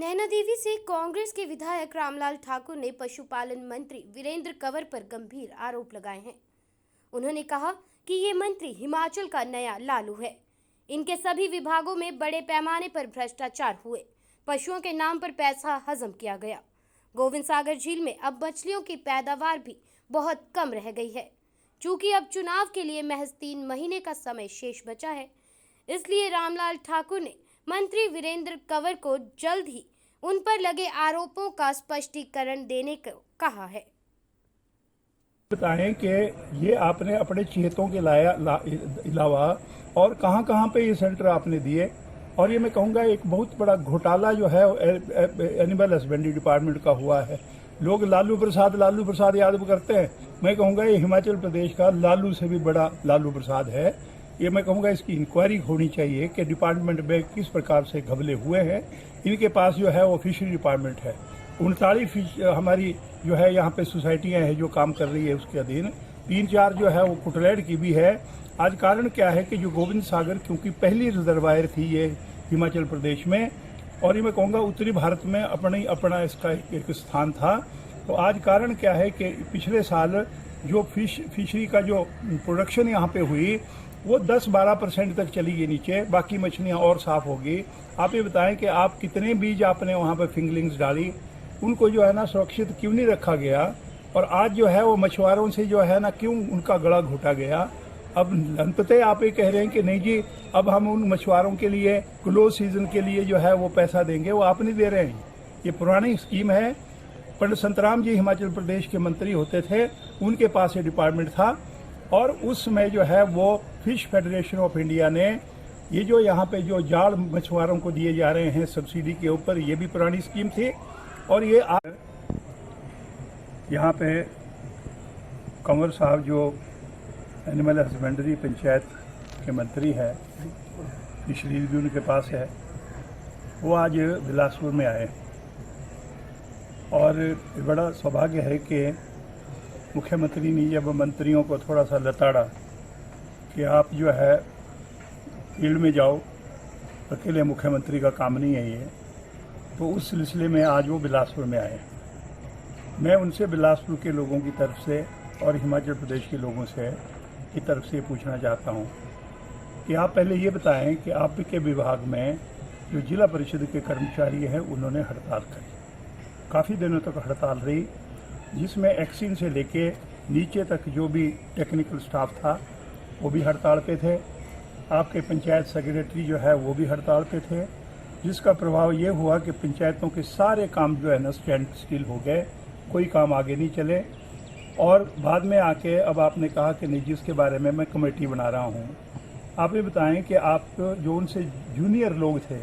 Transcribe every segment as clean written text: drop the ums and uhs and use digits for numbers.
नैना देवी से कांग्रेस के विधायक रामलाल ठाकुर ने पशुपालन मंत्री वीरेंद्र कंवर पर गंभीर आरोप लगाए हैं। उन्होंने कहा कि ये मंत्री हिमाचल का नया लालू है। इनके सभी विभागों में बड़े पैमाने पर भ्रष्टाचार हुए, पशुओं के नाम पर पैसा हजम किया गया। गोविंद सागर झील में अब मछलियों की पैदावार भी बहुत कम रह गई है। चूंकि अब चुनाव के लिए महज 3 महीने का समय शेष बचा है, इसलिए रामलाल ठाकुर ने मंत्री वीरेंद्र कंवर को जल्द ही उन पर लगे आरोपों का स्पष्टीकरण देने को कहा है। बताएं कि ये आपने अपने चेतों के अलावा और कहां-कहां पे ये सेंटर आपने दिए, और ये मैं कहूँगा एक बहुत बड़ा घोटाला जो है एनिमल हस्बेंड्री डिपार्टमेंट का हुआ है। लोग लालू प्रसाद याद करते हैं। मैं कहूँगा ये हिमाचल प्रदेश का लालू से भी बड़ा लालू प्रसाद है। ये मैं कहूँगा इसकी इंक्वायरी होनी चाहिए कि डिपार्टमेंट में किस प्रकार से घबले हुए हैं। इनके पास जो है वो फिशरी डिपार्टमेंट है, 39 हमारी जो है यहाँ पे सोसाइटियाँ हैं जो काम कर रही है उसके अधीन, 3-4 जो है वो कुटलैंड की भी है। आज कारण क्या है कि जो गोविंद सागर क्योंकि पहली रिजर्वायर थी ये हिमाचल प्रदेश में, और ये मैं कहूँगा उत्तरी भारत में अपना इसका एक स्थान था। तो आज कारण क्या है कि पिछले साल जो फिशरी का जो प्रोडक्शन यहाँ पे हुई वो 10-12% तक चली गई नीचे, बाकी मछलियाँ और साफ होगी। आप ये बताएं कि आप कितने बीज आपने वहाँ पे फिंगलिंग्स डाली, उनको जो है ना सुरक्षित क्यों नहीं रखा गया, और आज जो है वो मछुआरों से जो है ना क्यों उनका गला घोटा गया। अब अंततः आप ये कह रहे हैं कि नहीं जी अब हम उन मछुआरों के लिए क्लोज सीजन के लिए जो है वो पैसा देंगे, वो आप नहीं दे रहे हैं। ये पुरानी स्कीम है। पंडित संतराम जी हिमाचल प्रदेश के मंत्री होते थे, उनके पास ये डिपार्टमेंट था, और उस समय जो है वो फिश फेडरेशन ऑफ इंडिया ने ये जो यहाँ पे जो जाल मछुआरों को दिए जा रहे हैं सब्सिडी के ऊपर, ये भी पुरानी स्कीम थी। और ये यहाँ पे कंवर साहब जो एनिमल हस्बेंड्री पंचायत के मंत्री है, फिशरी भी उनके पास है, वो आज बिलासपुर में आए, और बड़ा सौभाग्य है कि मुख्यमंत्री ने जब मंत्रियों को थोड़ा सा लताड़ा कि आप जो है फील्ड में जाओ, अकेले मुख्यमंत्री का काम नहीं है ये, तो उस सिलसिले में आज वो बिलासपुर में आए। मैं उनसे बिलासपुर के लोगों की तरफ से और हिमाचल प्रदेश के लोगों से की तरफ से पूछना चाहता हूँ कि आप पहले ये बताएं कि आपके विभाग में जो जिला परिषद के कर्मचारी हैं उन्होंने हड़ताल करी, काफ़ी दिनों तक हड़ताल रही, जिसमें एक्सिन से लेके नीचे तक जो भी टेक्निकल स्टाफ था वो भी हड़ताल पे थे। आपके पंचायत सेक्रेटरी जो है वो भी हड़ताल पे थे, जिसका प्रभाव ये हुआ कि पंचायतों के सारे काम जो है ना स्टैंड स्टिल हो गए, कोई काम आगे नहीं चले। और बाद में आके अब आपने कहा कि नहीं जिसके बारे में मैं कमेटी बना रहा हूँ। आप ये बताएं कि आप जो उनसे जूनियर लोग थे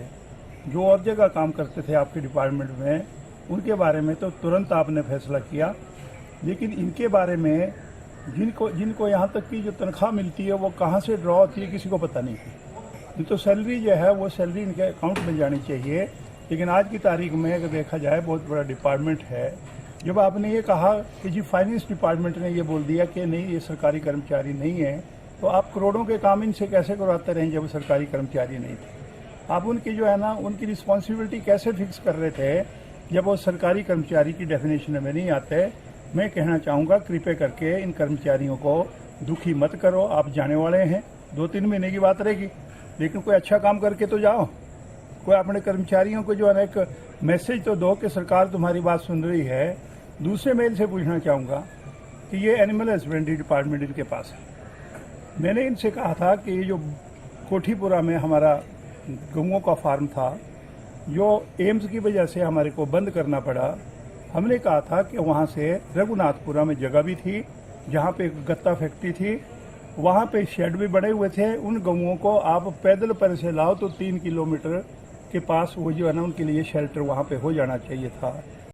जो और जगह काम करते थे आपके डिपार्टमेंट में, उनके बारे में तो तुरंत आपने फैसला किया, लेकिन इनके बारे में जिनको यहाँ तक की जो तनख्वाह मिलती है वो कहाँ से ड्रॉ होती है किसी को पता नहीं है। तो सैलरी जो है वो सैलरी इनके अकाउंट में जानी चाहिए। लेकिन आज की तारीख में अगर देखा जाए बहुत बड़ा डिपार्टमेंट है। जब आपने ये कहा कि जी फाइनेंस डिपार्टमेंट ने ये बोल दिया कि नहीं ये सरकारी कर्मचारी नहीं है, तो आप करोड़ों के काम इनसे कैसे करवाते रहे जब सरकारी कर्मचारी नहीं थे। आप उनकी जो है ना उनकी रिस्पॉन्सिबिलिटी कैसे फिक्स कर रहे थे जब वो सरकारी कर्मचारी की डेफिनेशन में नहीं आते। मैं कहना चाहूँगा कृपया करके इन कर्मचारियों को दुखी मत करो। आप जाने वाले हैं, 2-3 महीने की बात रहेगी, लेकिन कोई अच्छा काम करके तो जाओ। कोई अपने कर्मचारियों को जो है ना एक मैसेज तो दो कि सरकार तुम्हारी बात सुन रही है। दूसरे मेल से पूछना चाहूँगा कि ये एनिमल हस्बेंड्री डिपार्टमेंट इनके पास है। मैंने इनसे कहा था कि ये जो कोठीपुरा में हमारा गऊओं का फार्म था, जो एम्स की वजह से हमारे को बंद करना पड़ा, हमने कहा था कि वहाँ से रघुनाथपुरा में जगह भी थी जहाँ पे गत्ता फैक्ट्री थी, वहाँ पे शेड भी बने हुए थे। उन गऊओं को आप पैदल पर से लाओ तो 3 किलोमीटर के पास वो जो है ना उनके लिए शेल्टर वहाँ पे हो जाना चाहिए था।